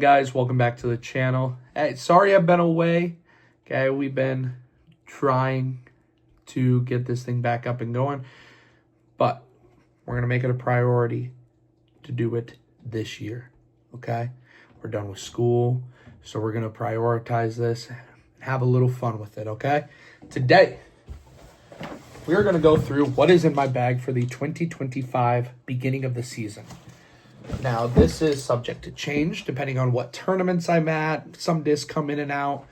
Guys, welcome back to the channel. Hey, sorry I've been away. Okay, we've been trying to get this thing back up and going, but we're gonna make it a priority to do it this year. Okay, we're done with school, so we're gonna prioritize this and have a little fun with it. Okay, today we're gonna go through what is in my bag for the 2025 beginning of the season. Now, this is subject to change depending on what tournaments I'm at. Some discs come in and out,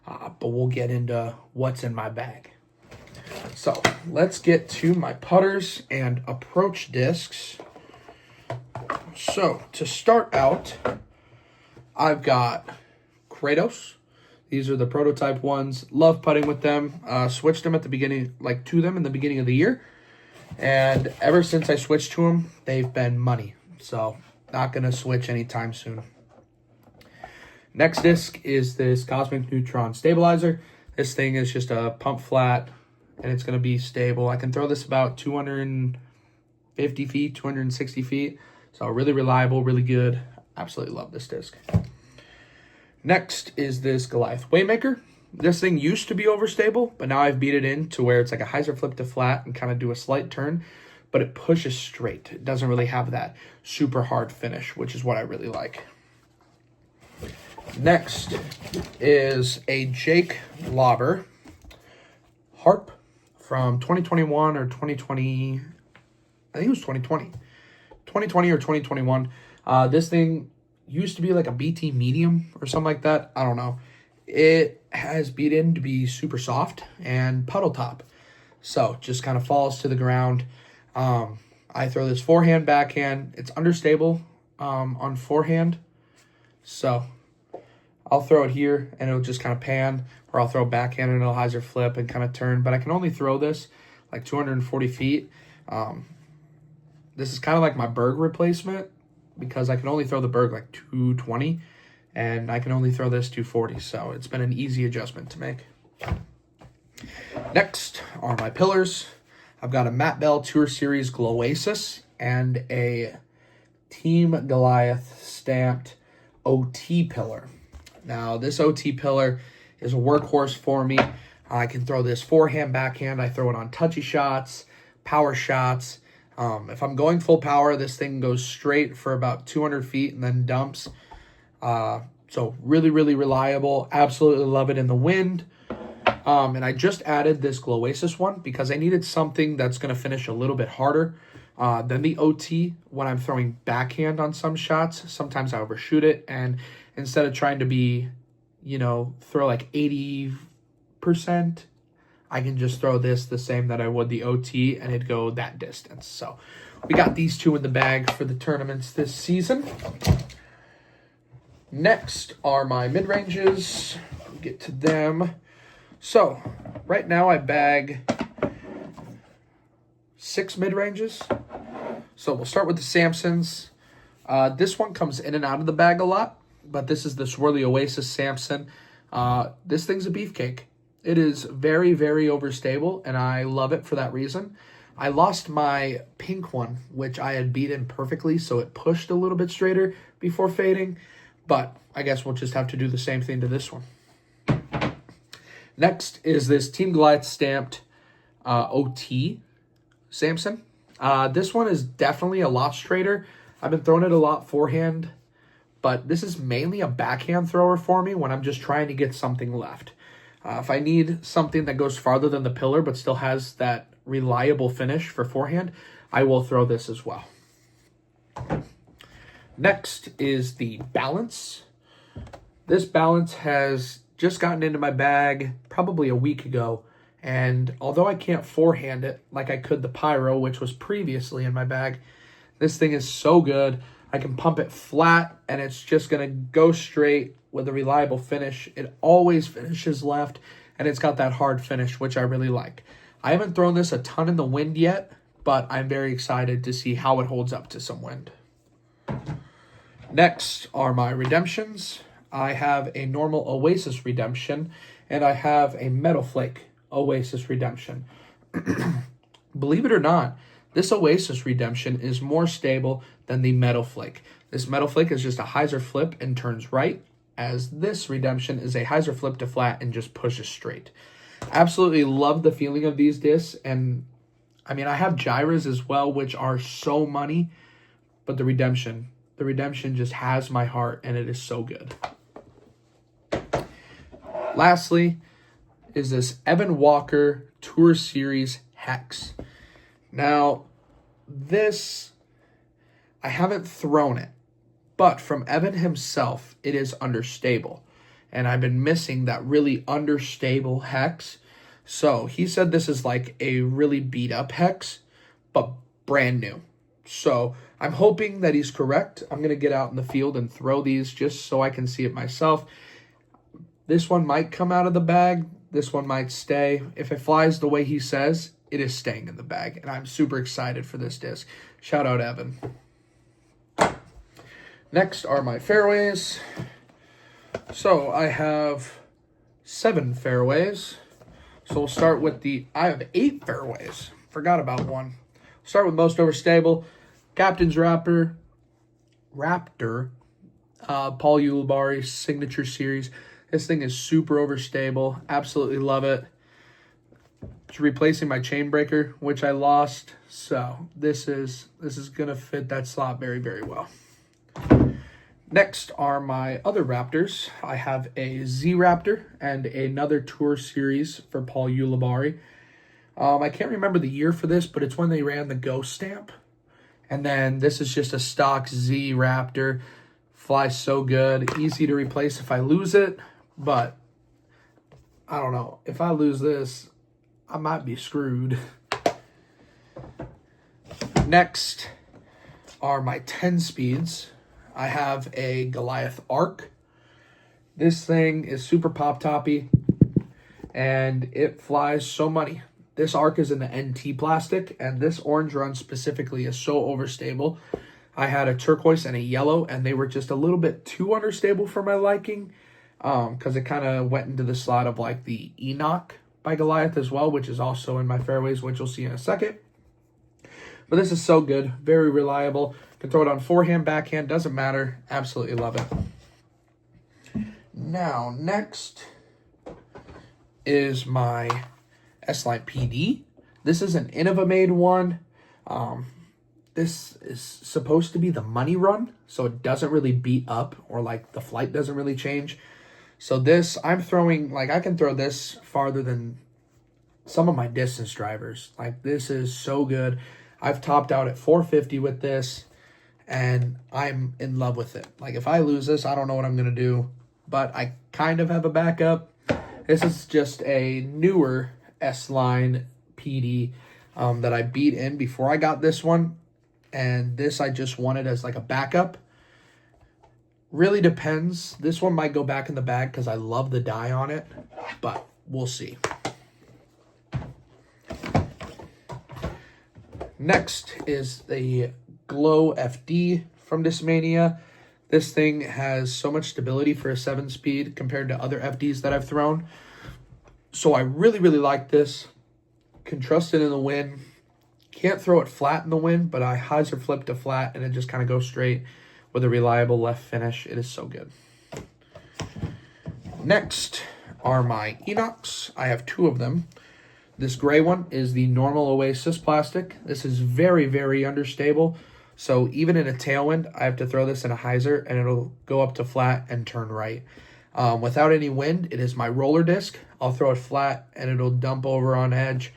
but we'll get into what's in my bag. So let's get to my putters and approach discs. So to start out, I've got Kratos. These are the prototype ones. Love putting with them. Switched them at the beginning, to them in the beginning of the year. And ever since I switched to them, they've been money. So not going to switch anytime soon. Next disc is this Cosmic Neutron Stabilizer. This thing is just a pump flat, and it's going to be stable. I can throw this about 250 feet, 260 feet. So really reliable, really good. Absolutely love this disc. Next is this Goliath Waymaker. This thing used to be overstable, but now I've beat it in to where it's like a hyzer flip to flat and kind of do a slight turn, but it pushes straight. It doesn't really have that super hard finish, which is what I really like. Next is a Jake Lauber harp from 2021 or 2020. I think it was 2020. 2020 or 2021. This thing used to be like a BT medium or something like that. I don't know. It has beat in to be super soft and puddle top. So just kind of falls to the ground. I throw this forehand, backhand. It's understable on forehand. So I'll throw it here and it'll just kind of pan, or I'll throw backhand and it'll hyzer flip and kind of turn. But I can only throw this like 240 feet. This is kind of like my Berg replacement because I can only throw the Berg like 220 and I can only throw this 240. So it's been an easy adjustment to make. Next are my pillars. I've got a Matt Bell Tour Series Goliath and a Team Goliath stamped OT pillar. Now, this OT pillar is a workhorse for me. I can throw this forehand, backhand. I throw it on touchy shots, power shots. If I'm going full power, this thing goes straight for about 200 feet and then dumps. So really, really reliable. Absolutely love it in the wind. And I just added this Goliath one because I needed something that's going to finish a little bit harder than the OT when I'm throwing backhand on some shots. Sometimes I overshoot it, and instead of trying to be, throw like 80%, I can just throw this the same that I would the OT, and it'd go that distance. So we got these two in the bag for the tournaments this season. Next are my mid-ranges. We'll get to them. So, right now I bag 6 mid-ranges. So, we'll start with the Samsons. This one comes in and out of the bag a lot, but this is the Swirly Oasis Samson. This thing's a beefcake. It is very, very overstable, and I love it for that reason. I lost my pink one, which I had beat in perfectly, so it pushed a little bit straighter before fading, but I guess we'll just have to do the same thing to this one. Next is this Team Goliath stamped OT Samson. This one is definitely a lot straighter. I've been throwing it a lot forehand, but this is mainly a backhand thrower for me when I'm just trying to get something left. If I need something that goes farther than the pillar but still has that reliable finish for forehand, I will throw this as well. Next is the Balance. This Balance has just gotten into my bag probably a week ago, and although I can't forehand it like I could the Pyro, which was previously in my bag, this thing is so good. I can pump it flat, and it's just going to go straight with a reliable finish. It always finishes left, and it's got that hard finish, which I really like. I haven't thrown this a ton in the wind yet, but I'm very excited to see how it holds up to some wind. Next are my redemptions. I have a normal Oasis redemption, and I have a Metal Flake Oasis redemption. Believe it or not, This Oasis Redemption is more stable than the Metal Flake. This Metal Flake is just a hyzer flip and turns right, as this Redemption is a hyzer flip to flat and just pushes straight. Absolutely love the feeling of these discs, and I mean, I have gyros as well, which are so money, but the Redemption just has my heart, and it is so good. Lastly is this Evan Walker Tour Series Hex. Now, this, I haven't thrown it, but from Evan himself, it is understable. And I've been missing that really understable hex. So he said this is like a really beat up hex, but brand new. So I'm hoping that he's correct. I'm going to get out in the field and throw these just so I can see it myself. This one might come out of the bag. This one might stay. If it flies the way he says, it is staying in the bag. And I'm super excited for this disc. Shout out, Evan. Next are my fairways. So I have 7 fairways. So we'll start with I have 8 fairways. Forgot about one. Start with most overstable. Captain's Raptor, Paul Ulibarri Signature Series. This thing is super overstable. Absolutely love it. It's replacing my chain breaker, which I lost. So this is gonna fit that slot very, very well. Next are my other Raptors. I have a Z Raptor and another Tour Series for Paul Ulibarri. I can't remember the year for this, but it's when they ran the Ghost stamp. And then this is just a stock Z Raptor. Flies so good. Easy to replace if I lose it. But I don't know. If I lose this, I might be screwed. Next are my 10 speeds. I have a Goliath Arc. This thing is super pop-toppy, and it flies so money. This Arc is in the NT plastic, and this orange run specifically is so overstable. I had a turquoise and a yellow, and they were just a little bit too understable for my liking, because it kind of went into the slot of like the Enoch by Goliath as well, which is also in my fairways, which you'll see in a second. But this is so good, very reliable. Can throw it on forehand, backhand, doesn't matter. Absolutely love it. Now, next is my S-Line PD. This is an Innova-made one. This is supposed to be the money run, so it doesn't really beat up, or like the flight doesn't really change. So this, I'm throwing, like I can throw this farther than some of my distance drivers. Like this is so good. I've topped out at 450 with this, and I'm in love with it. Like if I lose this, I don't know what I'm going to do, but I kind of have a backup. This is just a newer S-Line PD that I beat in before I got this one. And this I just wanted as like a backup. Really depends. This one might go back in the bag because I love the die on it, but we'll see. Next is the Glow FD from Discmania. This thing has so much stability for a 7-speed compared to other FDs that I've thrown. So I really, really like this. Can trust it in the wind. Can't throw it flat in the wind, but I hyzer flip to flat and it just kind of goes straight with a reliable left finish. It is so good. Next are my Enochs. I have 2 of them. This gray one is the normal Oasis plastic. This is very, very understable. So even in a tailwind, I have to throw this in a hyzer and it'll go up to flat and turn right. Without any wind, it is my roller disc. I'll throw it flat and it'll dump over on edge.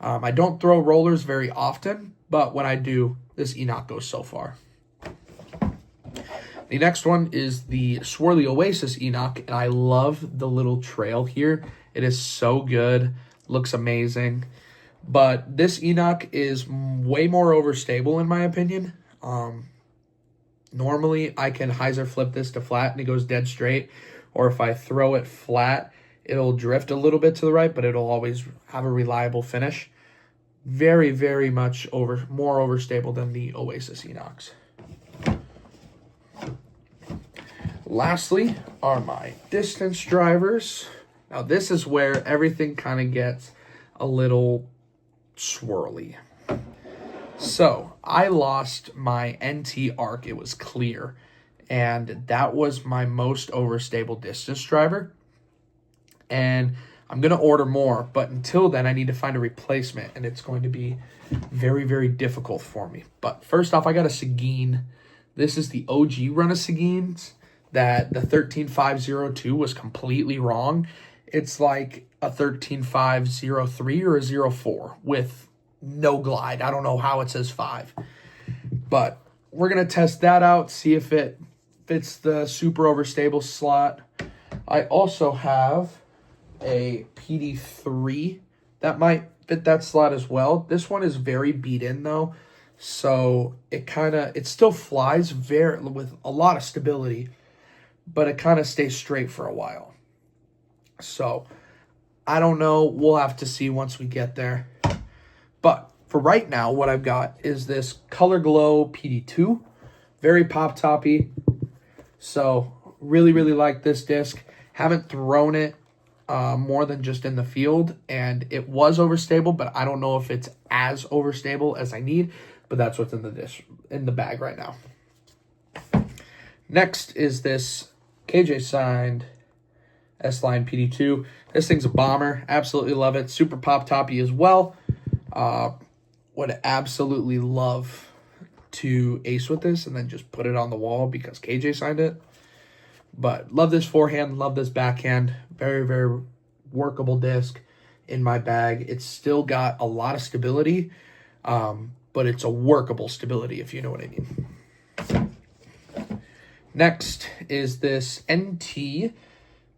I don't throw rollers very often, but when I do, this Enoch goes so far. The next one is the Swirly Oasis Enoch, and I love the little trail here. It is so good, looks amazing. But this Enoch is way more overstable in my opinion. Normally, I can hyzer flip this to flat and it goes dead straight. Or if I throw it flat, it'll drift a little bit to the right, but it'll always have a reliable finish. Very, very much more overstable than the Oasis Enochs. Lastly are my distance drivers. Now this is where everything kind of gets a little swirly. So I lost my NT arc. It was clear, and that was my most overstable distance driver. And I'm going to order more, but until then I need to find a replacement, and it's going to be very, very difficult for me. But first off, I got a Seguin. This is the OG run of Seguins that the 13502 was completely wrong. It's like a 13503 or a 04 with no glide. I don't know how it says 5. But we're going to test that out, see if it fits the super overstable slot. I also have a PD3 that might fit that slot as well. This one is very beat in though, so it still flies very with a lot of stability, but it kind of stays straight for a while. So I don't know, we'll have to see once we get there. But for right now, what I've got is this Color Glow PD2, very pop toppy. So really, really like this disc. Haven't thrown it more than just in the field, and it was overstable, but I don't know if it's as overstable as I need, but that's what's in the bag right now. Next is this KJ signed S-Line PD2. This thing's a bomber. Absolutely love it. Super pop toppy as well. Would absolutely love to ace with this and then just put it on the wall because KJ signed it. But love this forehand, love this backhand. Very, very workable disc in my bag. It's still got a lot of stability, but it's a workable stability, if you know what I mean. Next is this NT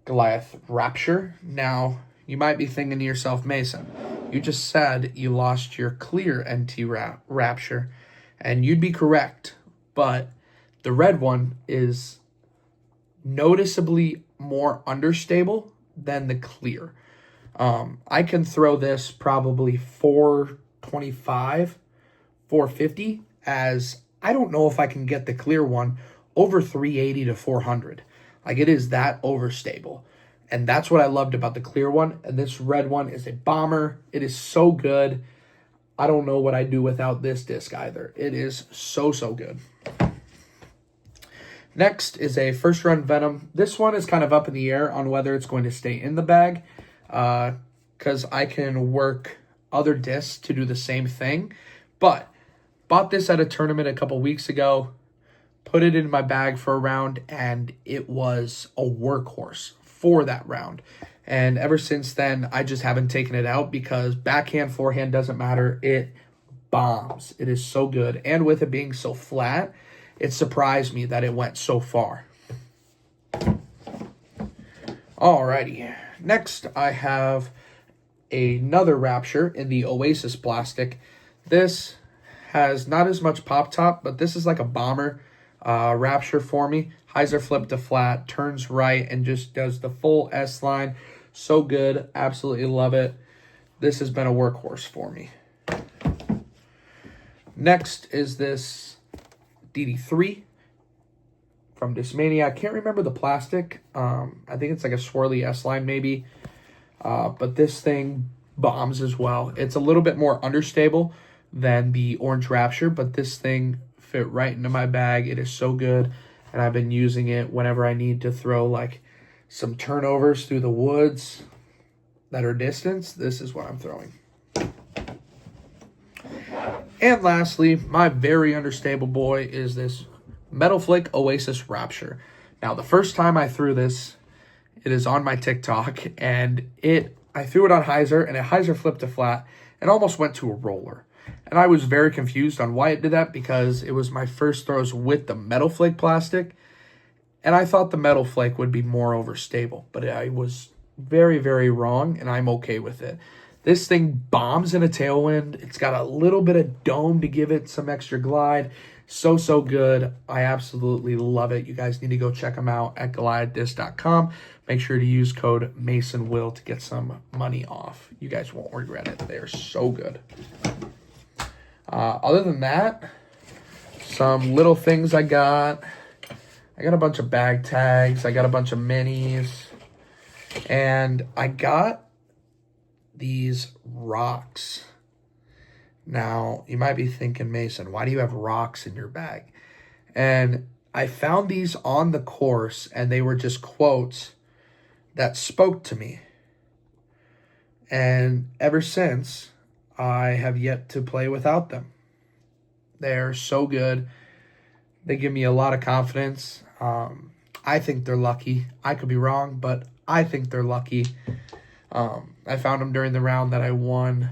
Goliath Rapture. Now, you might be thinking to yourself, Mason, you just said you lost your clear NT Rapture, and you'd be correct, but the red one is noticeably more understable than the clear. I can throw this probably 425, 450, as I don't know if I can get the clear one over 380 to 400. Like, it is that overstable. And that's what I loved about the clear one. And this red one is a bomber. It is so good. I don't know what I'd do without this disc either. It is so, so good. Next is a first run Venom. This one is kind of up in the air on whether it's going to stay in the bag, because I can work other discs to do the same thing. But bought this at a tournament a couple weeks ago, put it in my bag for a round, and it was a workhorse for that round. And ever since then, I just haven't taken it out because backhand, forehand doesn't matter. It bombs. It is so good. And with it being so flat, it surprised me that it went so far. Alrighty. Next, I have another Rapture in the Oasis plastic. This has not as much pop top, but this is like a bomber Rapture for me. Hyzer flip to flat, turns right, and just does the full S-line. So good. Absolutely love it. This has been a workhorse for me. Next is this DD3 from Discmania. I can't remember the plastic. I think it's like a swirly S-line maybe. But this thing bombs as well. It's a little bit more understable than the Orange Rapture, but this thing fit right into my bag. It is so good, and I've been using it whenever I need to throw like some turnovers through the woods that are distance. This is what I'm throwing. And lastly, my very understable boy is this Metal Flick Oasis Rapture. Now, the first time I threw this, it is on my TikTok, and I threw it on hyzer, and a hyzer flipped to flat and almost went to a roller. And I was very confused on why it did that because it was my first throws with the Metal Flake plastic, and I thought the Metal Flake would be more overstable, but I was very, very wrong, and I'm okay with it. This thing bombs in a tailwind. It's got a little bit of dome to give it some extra glide. So, so good. I absolutely love it. You guys need to go check them out at goliathdisc.com. Make sure to use code MASONWILL to get some money off. You guys won't regret it. They are so good. Other than that, some little things I got. I got a bunch of bag tags. I got a bunch of minis. And I got these rocks. Now, you might be thinking, Mason, why do you have rocks in your bag? And I found these on the course, and they were just quotes that spoke to me. And ever since, I have yet to play without them. They're so good. They give me a lot of confidence. I think they're lucky. I could be wrong, but I think they're lucky. I found them during the round that I won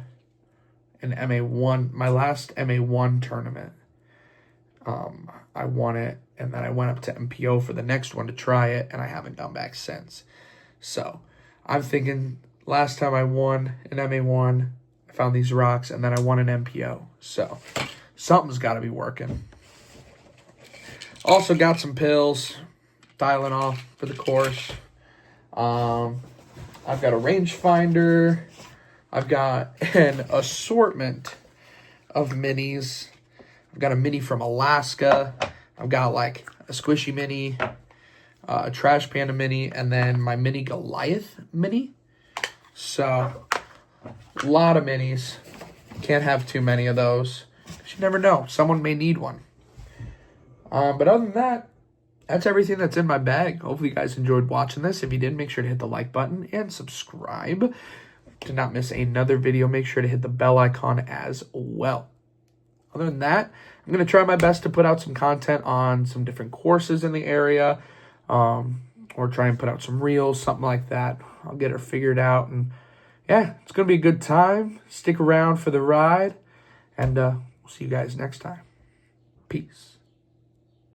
an MA1, my last MA1 tournament. I won it, and then I went up to MPO for the next one to try it, and I haven't gone back since. So I'm thinking last time I won an MA1, I found these rocks, and then I won an MPO. So something's got to be working. Also got some pills, Tylenol for the course. I've got a rangefinder. I've got an assortment of minis. I've got a mini from Alaska. I've got like a squishy mini, a trash panda mini, and then my mini Goliath mini. So, a lot of minis. Can't have too many of those. You never know. Someone may need one. But other than that, that's everything that's in my bag. Hopefully you guys enjoyed watching this. If you did, make sure to hit the like button and subscribe to not miss another video. Make sure to hit the bell icon as well. Other than that, I'm going to try my best to put out some content on some different courses in the area, or try and put out some reels, something like that. I'll get her figured out. And yeah, it's going to be a good time. Stick around for the ride, and we'll see you guys next time. Peace.